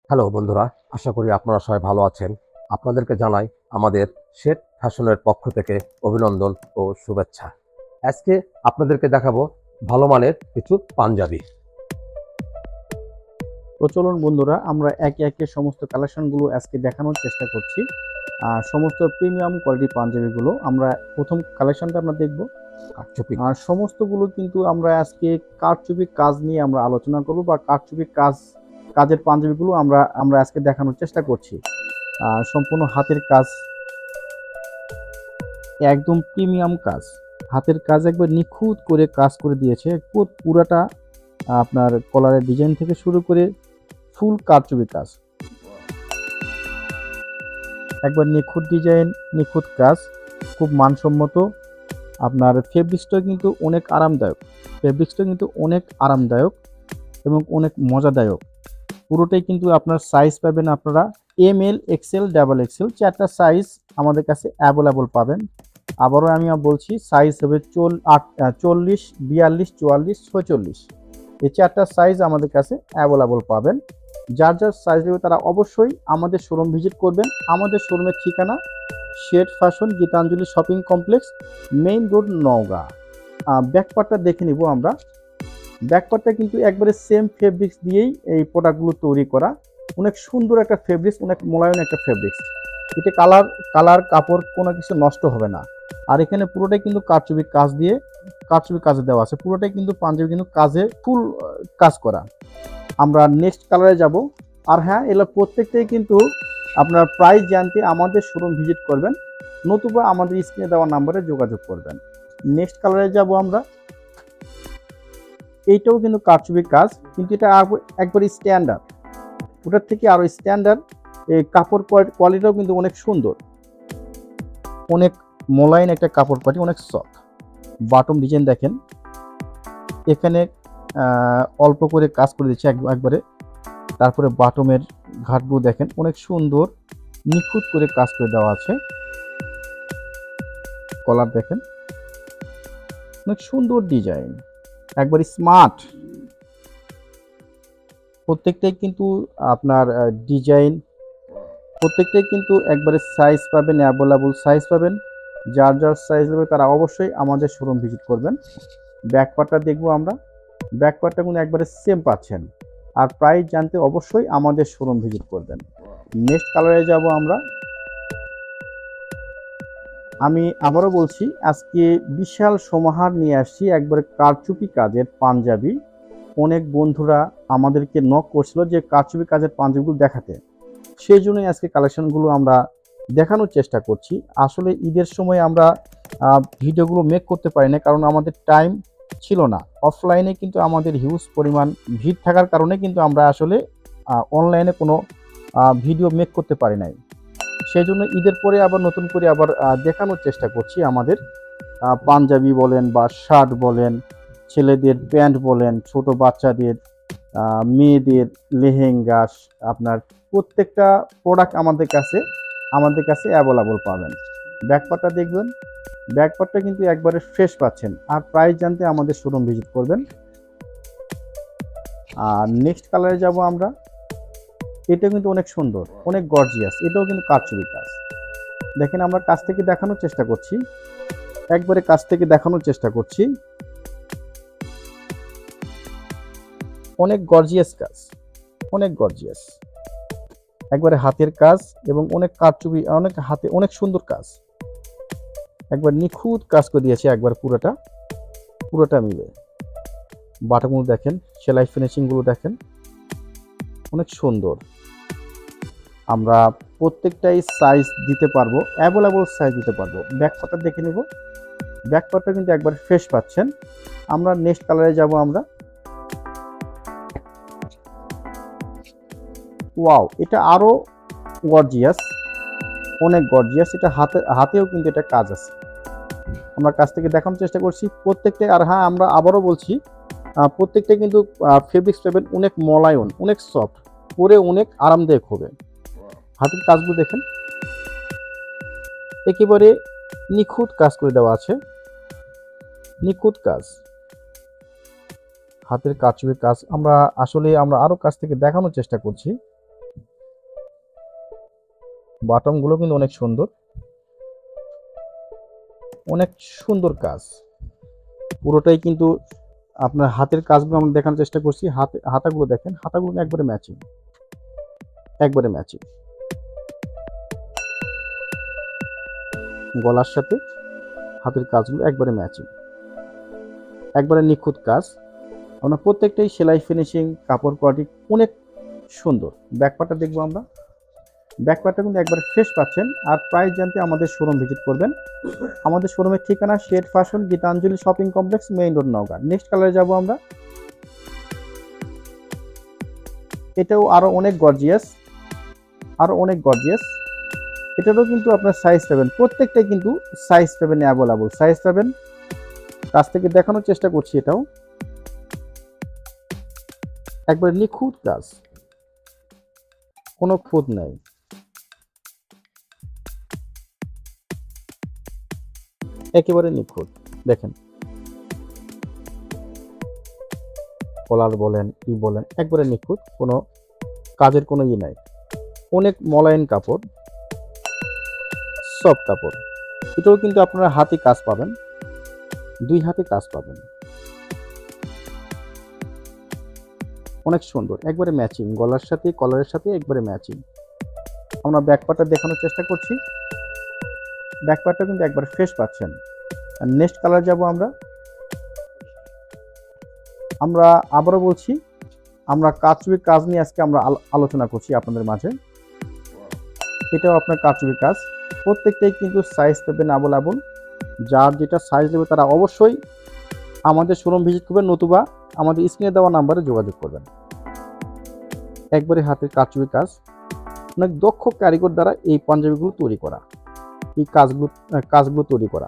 Hello বন্ধুরা, আশা করি আপনারা সবাই ভালো আছেন। আপনাদেরকে জানাই আমাদের শেঠ ফ্যাশনের পক্ষ থেকে অভিনন্দন ও শুভেচ্ছা। আজকে আপনাদেরকে দেখাবো ভালো মানের কিছু পাঞ্জাবি। তো চলুন বন্ধুরা, আমরা একে একে সমস্ত কালেকশনগুলো আজকে দেখানোর চেষ্টা করছি। সমস্ত প্রিমিয়াম কোয়ালিটি পাঞ্জাবিগুলো আমরা প্রথম কালেকশনটা আমরা দেখব। কারচুপি আর সমস্তগুলো কিন্তু আমরা আজকে কারচুপি কাজ নিয়ে আমরা আলোচনা করব, বা কারচুপি কাজের পাঞ্জাবিগুলো আমরা আমরা আজকে দেখানোর চেষ্টা করছি। সম্পূর্ণ হাতের কাজ, একদম প্রিমিয়াম কাজ, হাতের কাজ একবার নিখুঁত করে কাজ করে দিয়েছে। পুরাটা আপনার কলারের ডিজাইন থেকে শুরু করে ফুল কারচুপি কাজ, একবার নিখুঁত ডিজাইন, নিখুঁত কাজ, খুব মানসম্মত। আপনার ফেব্রিক্সটা কিন্তু অনেক আরামদায়ক এবং অনেক মজাদায়ক। পুরোটাই কিন্তু আপনার সাইজ পাবেন আপনারা ML, XL, XXL, চারটা সাইজ আমাদের কাছে অ্যাভেলেবল পাবেন। আবারও আমি বলছি, সাইজ হবে 40, 42, 44, 46, এই চারটা সাইজ আমাদের কাছে অ্যাভেলেবল পাবেন। যার যার সাইজ নেবে তারা অবশ্যই আমাদের শোরুম ভিজিট করবেন। আমাদের শোরুমের ঠিকানা Seth fashion, Gitanjali shopping complex, main road, Naogaon. ব্যাকপার্টটা দেখে নিব আমরা। ব্যাকপার্টটা কিন্তু একবারে সেম ফেব্রিক্স দিয়েই এই প্রোডাক্টগুলো তৈরি করা। অনেক সুন্দর একটা ফেব্রিক্স, অনেক মোলায়েম একটা ফেব্রিক্স। এটা কালার কাপড় কোনো কিছু নষ্ট হবে না। আর এখানে পুরোটাই কিন্তু কারচুপি কাজে দেওয়া আছে। পুরোটাই কিন্তু পাঞ্জাবি কিন্তু কাজে ফুল কাজ করা। আমরা নেক্সট কালারে যাব। আর হ্যাঁ, এগুলো প্রত্যেকটাই কিন্তু আপনার প্রাইস জানতে আমাদের শোরুম ভিজিট করবেন, নতুবা আমাদের স্ক্রিনে দেওয়া নাম্বারে যোগাযোগ করবেন। নেক্সট কালারে যাব আমরা। এইটাও কিন্তু কারচুপি কাজ, কিন্তু এটা একবার স্ট্যান্ডার্ড, ওটার থেকে আরো স্ট্যান্ডার্ড। এই কাপড় কোয়ালিটিটাও কিন্তু অনেক সুন্দর, অনেক মোলায়েম একটা কাপড় কোয়ালিটি, অনেক সফট। বাটম ডিজাইন দেখেন, এখানে অল্প করে কাজ করে দিচ্ছে একবারে। তারপরে বাটমের ঘাটগুলো দেখেন, অনেক সুন্দর নিখুঁত করে কাজ করে দেওয়া আছে। কলার দেখেন, অনেক সুন্দর ডিজাইন, একবার স্মার্ট। প্রত্যেকটাই কিন্তু আপনার ডিজাইন, প্রত্যেকটাই কিন্তু একবারে সাইজ পাবেন, অ্যাভেলেবল সাইজ পাবেন। যার যার সাইজ নেবে তারা অবশ্যই আমাদের শোরুম ভিজিট করবেন। ব্যাকপার্টটা দেখবো আমরা। ব্যাকপার্টটা কিন্তু একবারে সেম পাচ্ছেন। আর প্রাইস জানতে অবশ্যই আমাদের শোরুম ভিজিট করবেন। নেক্সট কালারে যাব আমরা। আমি আবারও বলছি, আজকে বিশাল সমাহার নিয়ে আসছি একবারে কারচুপি কাজের পাঞ্জাবি। অনেক বন্ধুরা আমাদেরকে নক করছিল যে কারচুপি কাজের পাঞ্জাবিগুলো দেখাতে, সেই জন্যই আজকে কালেকশনগুলো আমরা দেখানোর চেষ্টা করছি। আসলে ঈদের সময় আমরা ভিডিওগুলো মেক করতে পারি না, কারণ আমাদের টাইম ছিল না। অফলাইনে কিন্তু আমাদের হিউজ পরিমাণ ভিড় থাকার কারণে কিন্তু আমরা আসলে অনলাইনে কোনো ভিডিও মেক করতে পারি নাই। সেই জন্য ঈদের পরে আবার নতুন করে আবার দেখানোর চেষ্টা করছি আমাদের পাঞ্জাবি বলেন বা শার্ট বলেন, ছেলেদের প্যান্ট বলেন, ছোট বাচ্চাদের, মেয়েদের লেহেঙ্গা, আপনার প্রত্যেকটা প্রোডাক্ট আমাদের কাছে অ্যাভেলেবল পাবেন। ব্যাকপার্টটা দেখবেন, ব্যাকপার্টটা কিন্তু একবারে ফ্রেশ পাচ্ছেন। আর প্রাইস জানতে আমাদের শোরুম ভিজিট করবেন। আর নেক্সট কালারে যাব আমরা। এটা কিন্তু অনেক সুন্দর, অনেক গর্জিয়াস, এটাও কিন্তু কারচুপি কাজ। দেখেন, আমরা কাছ থেকে দেখানোর চেষ্টা করছি, একবারে কাছ থেকে দেখানোর চেষ্টা করছি। অনেক গর্জিয়াস কাজ, অনেক গর্জিয়াস, একবারে হাতের কাজ এবং অনেক কারচুপি, অনেক সুন্দর কাজ, একবার নিখুঁত কাজ করে দিয়েছে। একবার পুরোটা মিলে বাটাগুলো দেখেন, সেলাই ফিনিশিংগুলো দেখেন, অনেক সুন্দর। আমরা প্রত্যেকটাই সাইজ দিতে পারবো, অ্যাভেলেবল সাইজ দিতে পারবো। ব্যাকপার্টটা দেখে নেব। ব্যাকপার্টটা কিন্তু একবার ফ্রেশ পাচ্ছেন। আমরা নেক্সট কালারে যাব আমরা। ওয়াও, এটা আরো গর্জিয়াস, অনেক গর্জিয়াস। এটা হাতেও কিন্তু এটা কাজ আছে। আমরা কাছ থেকে দেখানোর চেষ্টা করছি প্রত্যেকটাই। আর হ্যাঁ, আমরা আবারও বলছি, প্রত্যেকটা কিন্তু ফেব্রিক্স পাবেন অনেক মোলায়েম, অনেক সফট, পরে অনেক আরামদায়ক হবে। হাতের কাজগুলো দেখেন, একেবারে নিখুঁত কাজ করে দেওয়া আছে, নিখুঁত কাজ, হাতের কারচুপির কাজ। আমরা আরো কাছ থেকে দেখানোর চেষ্টা করছি। বাটনগুলো কিন্তু অনেক সুন্দর, অনেক সুন্দর কাজ। পুরোটাই কিন্তু আপনার হাতের কাজগুলো আমরা দেখানোর চেষ্টা করছি। হাতাগুলো দেখেন, হাতাগুলো একবারে ম্যাচিং, একবারে ম্যাচিং। গলার সাথে হাতের কাজগুলো একবারে ম্যাচিং, একবারে নিখুঁত কাজ। আমরা প্রত্যেকটাই সেলাই ফিনিশিং, কাপড় কোয়ালিটি অনেক সুন্দর। ব্যাকপার্টটা দেখবো আমরা। ব্যাকপার্টটা কিন্তু একবারে ফ্রেশ পাচ্ছেন। আর প্রাইস জানতে আমাদের শোরুম ভিজিট করবেন। আমাদের শোরুমের ঠিকানা shade fashion, Gitanjali shopping complex, main road, Naogaon. Next কালারে যাব আমরা। এটাও আরো অনেক গর্জিয়াস, আরো অনেক গর্জিয়াস। এটারও কিন্তু আপনার সাইজ পাবেন, প্রত্যেকটাই কিন্তু সাইজ পাবেন, অ্যাভেলেবল সাইজ পাবেন। কাছ থেকে দেখানোর চেষ্টা করছি। এটাও একবার নিখুঁত কাজ, কোনো খুঁত নাই। একেবারে নিখুঁত দেখেন, কলার বলেন কি বলেন একবারে নিখুঁত, কোনো কাজের কোনো ই নাই। অনেক মলায়েন কাপড়, সফট কাপড়। এটাও কিন্তু আপনারা হাতে কাজ পাবেন, 2 হাতে কাজ পাবেন। অনেক সুন্দর, একবারে ম্যাচিং, গলার সাথে কলারের সাথে একবারে ম্যাচিং। আমরা ব্যাকপার্টটা দেখানোর চেষ্টা করছি। ব্যাকপার্টটা কিন্তু একবার ফ্রেশ পাচ্ছেন। আর নেক্সট কালার যাব আমরা। আমরা আবারও বলছি, আমরা কারচুপির কাজ নিয়ে আজকে আমরা আলোচনা করছি আপনাদের মাঝে। এটাও আপনার কারচুপির কাজ, প্রত্যেকটাই কিন্তু সাইজ পাবেন অ্যাভেলেবল। যার যেটা সাইজ দেবে তারা অবশ্যই আমাদের শোরুম ভিজিট করবেন, নতুবা আমাদের স্ক্রিনে দেওয়া নাম্বারে যোগাযোগ করবেন। একবারে হাতের কারচুপির কাজ, অনেক দক্ষ কারিগর দ্বারা এই পাঞ্জাবিগুলো তৈরি করা, এই কাজগুলো তৈরি করা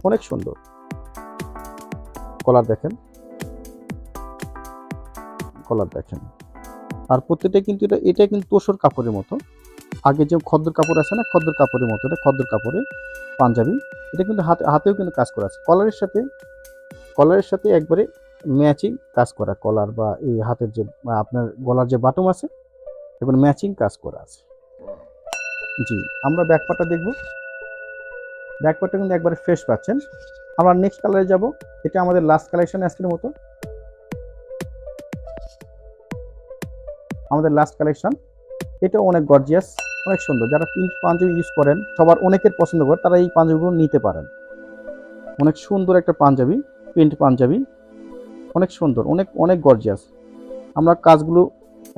অনেক সুন্দর। কলার দেখেন, কলার দেখেন। আর প্রত্যেকটা কিন্তু এটা কিন্তু তোসর কাপড়ের মতো। আগে যে খদ্দর কাপড় আছে না, খদ্দর কাপড়ের মতো, এটা খদ্দর কাপড়ের পাঞ্জাবি। এটা কিন্তু হাতেও কিন্তু কাজ করা আছে। কলারের সাথে একবারে ম্যাচিং কাজ করা, কলার বা এই হাতের যে আপনার গলার যে বাটম আছে, এবার ম্যাচিং কাজ করা আছে। জি, আমরা ব্যাকপার্টটা দেখব। ব্যাকপার্টটা কিন্তু একবারে ফ্রেশ পাচ্ছেন। আমরা নেক্সট কালারে যাব। এটা আমাদের লাস্ট কালেকশন আজকের মতো, আমাদের লাস্ট কালেকশন। এটা অনেক গর্জিয়াস, অনেক সুন্দর। যারা প্রিন্ট পাঞ্জাবি ইউজ করেন, সবার অনেকের পছন্দ করে, তারা এই পাঞ্জাবিগুলো নিতে পারেন। অনেক সুন্দর একটা পাঞ্জাবি, প্রিন্ট পাঞ্জাবি, অনেক সুন্দর, অনেক অনেক গর্জিয়াস। আমরা কাজগুলো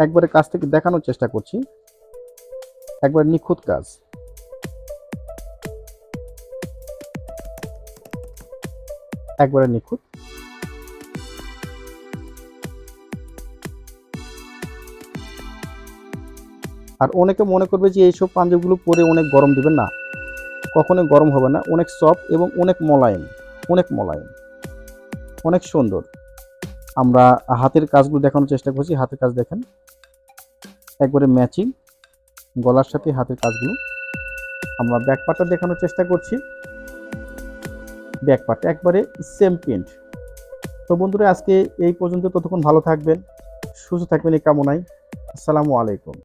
একবারে কাছ থেকে দেখানোর চেষ্টা করছি। একবার নিখুঁত কাজ, একবারে নিখুঁত। আর অনেকে মনে করবে যে এইসব পাঞ্জাবিগুলো পরে অনেক গরম দিবেন, না, কখনোই গরম হবে না। অনেক সফট এবং অনেক মোলায়েম, অনেক মোলায়েম, অনেক সুন্দর। আমরা হাতের কাজগুলো দেখানোর চেষ্টা করছি। হাতের কাজ দেখেন, একবারে ম্যাচিং, গলার সাথে হাতের কাজগুলো। আমরা ব্যাকপার্টটা দেখানোর চেষ্টা করছি। ব্যাকপার্ট একবারে সেম প্রিন্ট। তো বন্ধুরা, আজকে এই পর্যন্ত। ততক্ষণ ভালো থাকবেন, সুস্থ থাকবেন এই কামনায়। আসসালামু আলাইকুম।